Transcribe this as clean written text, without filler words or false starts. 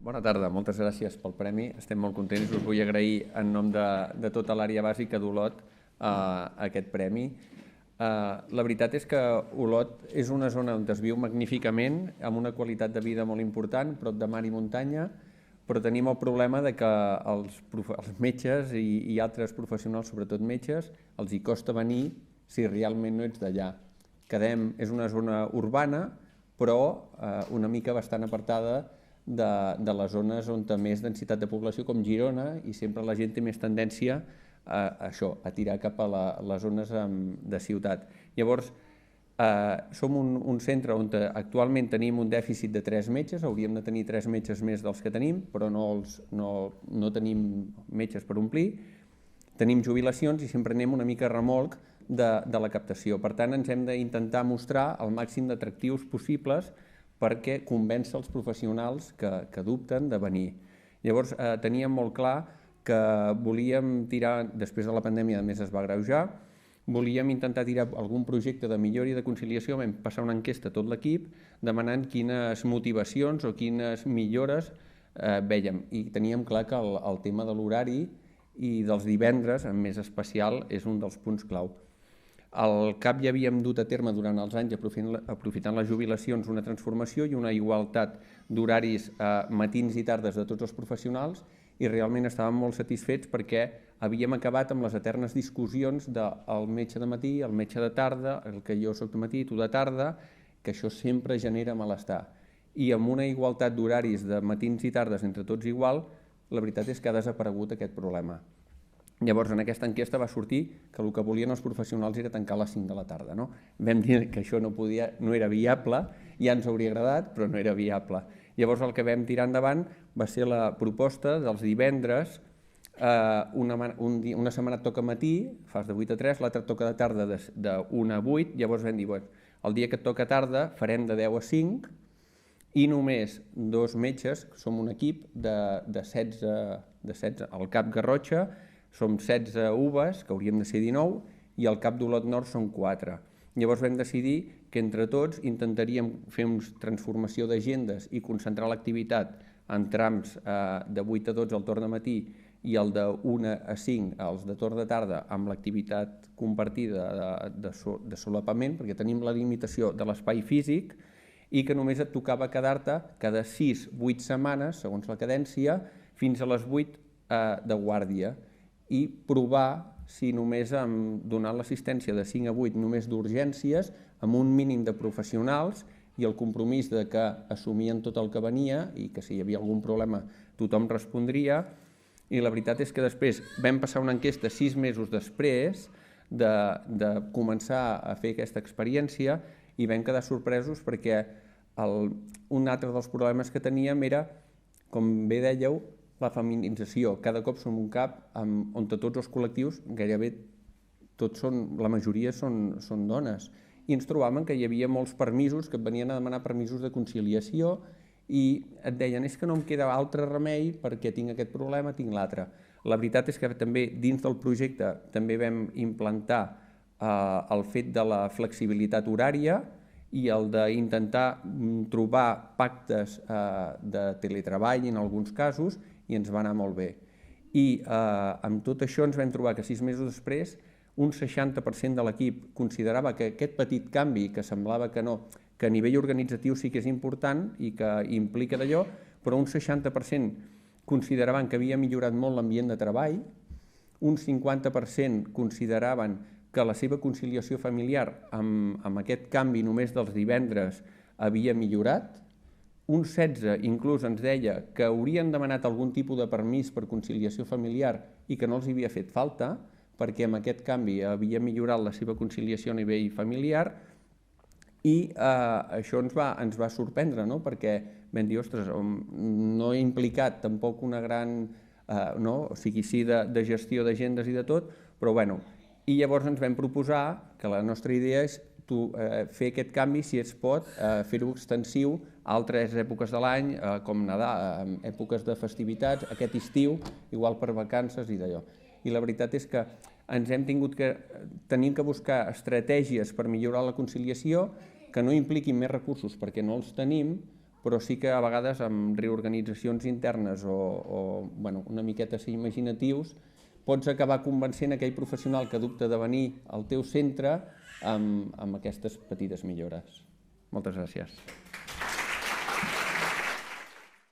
Bona tarda, moltes gràcies pel premi. Estem molt contents. Us vull agrair en nom de tota l'àrea bàsica d'Olot aquest premi. La veritat és que Olot és una zona on es viu magníficament, amb una qualitat de vida molt important, prop de mar i muntanya, però tenim el problema de que els metges i altres professionals, sobretot metges, els hi costa venir si realment no ets d'allà. És una zona urbana, però una mica bastant apartada de les zones on té més densitat de població, com Girona, i sempre la gent té més tendència a tirar cap a les zones de ciutat. Llavors, som un centre on actualment tenim un dèficit de 3 metges, hauríem de tenir 3 metges més dels que tenim, però no tenim metges per omplir. Tenim jubilacions i sempre anem una mica a remolc de la captació. Per tant, ens hem d'intentar mostrar el màxim d'atractius possibles perquè convèncer els professionals que dubten de venir. Llavors, teníem molt clar que volíem tirar, després de la pandèmia a més es va agreujar, volíem intentar tirar algun projecte de millora i de conciliació. Vam passar una enquesta a tot l'equip demanant quines motivacions o quines millores vèiem, i teníem clar que el tema de l'horari i dels divendres, en més especial, és un dels punts clau. Al CAP ja havíem dut a terme durant els anys, aprofitant les jubilacions, una transformació i una igualtat d'horaris matins i tardes de tots els professionals, i realment estàvem molt satisfets perquè havíem acabat amb les eternes discussions del metge de matí, el metge de tarda, el que jo soc de matí i tu de tarda, que això sempre genera malestar. I amb una igualtat d'horaris de matins i tardes entre tots igual, la veritat és que ha desaparegut aquest problema. Llavors, en aquesta enquesta va sortir que el que volien els professionals era tancar a les 5 de la tarda. Vam dir que això no era viable, ja ens hauria agradat, però no era viable. Llavors, el que vam tirar endavant va ser la proposta dels divendres. Una setmana et toca matí, fas de 8 a 3, l'altra et toca de tarda de 1 a 8, llavors vam dir, el dia que et toca tarda farem de 10 a 5 i només 2 metges, som un equip de 16 al CAP Garrotxa, som 16 UVAs, que hauríem de ser 19, i al CAP d'Olot Nord són 4. Llavors vam decidir que entre tots intentaríem fer una transformació d'agendes i concentrar l'activitat en trams de 8 a 12 al torn de matí i el de 1 a 5 als de torn de tarda amb l'activitat compartida de solapament, perquè tenim la limitació de l'espai físic i que només et tocava quedar-te cada 6-8 setmanes, segons la cadència, fins a les 8 de guàrdia, i provar si només donant l'assistència de 5 a 8 només d'urgències, amb un mínim de professionals i el compromís de que assumien tot el que venia i que si hi havia algun problema tothom respondria. I la veritat és que després vam passar una enquesta 6 mesos després de començar a fer aquesta experiència i vam quedar sorpresos perquè un altre dels problemes que teníem era, com bé dèieu, la feminització. Cada cop som un CAP on tots els col·lectius, gairebé la majoria són dones, i ens trobàvem que hi havia molts permisos que et venien a demanar permisos de conciliació i et deien és que no em queda altre remei perquè tinc aquest problema, tinc l'altre. La veritat és que també dins del projecte també vam implantar el fet de la flexibilitat horària i el d'intentar trobar pactes de teletreball en alguns casos, i ens va anar molt bé. I amb tot això ens vam trobar que 6 mesos després un 60% de l'equip considerava que aquest petit canvi, que semblava que no, que a nivell organitzatiu sí que és important i que implica d'allò, però un 60% consideraven que havia millorat molt l'ambient de treball, un 50% consideraven que la seva conciliació familiar amb aquest canvi només dels divendres havia millorat, un 16 inclús ens deia que haurien demanat algun tipus de permís per conciliació familiar i que no els havia fet falta perquè amb aquest canvi havia millorat la seva conciliació a nivell familiar, i això ens va sorprendre, perquè vam dir, ostres, no he implicat tampoc una gran, o sigui, sí de gestió d'agendes i de tot, però bueno, i llavors ens vam proposar que la nostra idea és fer aquest canvi, si es pot, fer-ho extensiu a altres èpoques de l'any, com Nadal, èpoques de festivitats, aquest estiu, igual per vacances i d'allò. I la veritat és que ens hem tingut que tenir que buscar estratègies per millorar la conciliació que no impliquin més recursos perquè no els tenim, però sí que a vegades amb reorganitzacions internes o una miqueta ser imaginatius pots acabar convencent aquell professional que dubta de venir al teu centre amb aquestes petites millores. Moltes gràcies.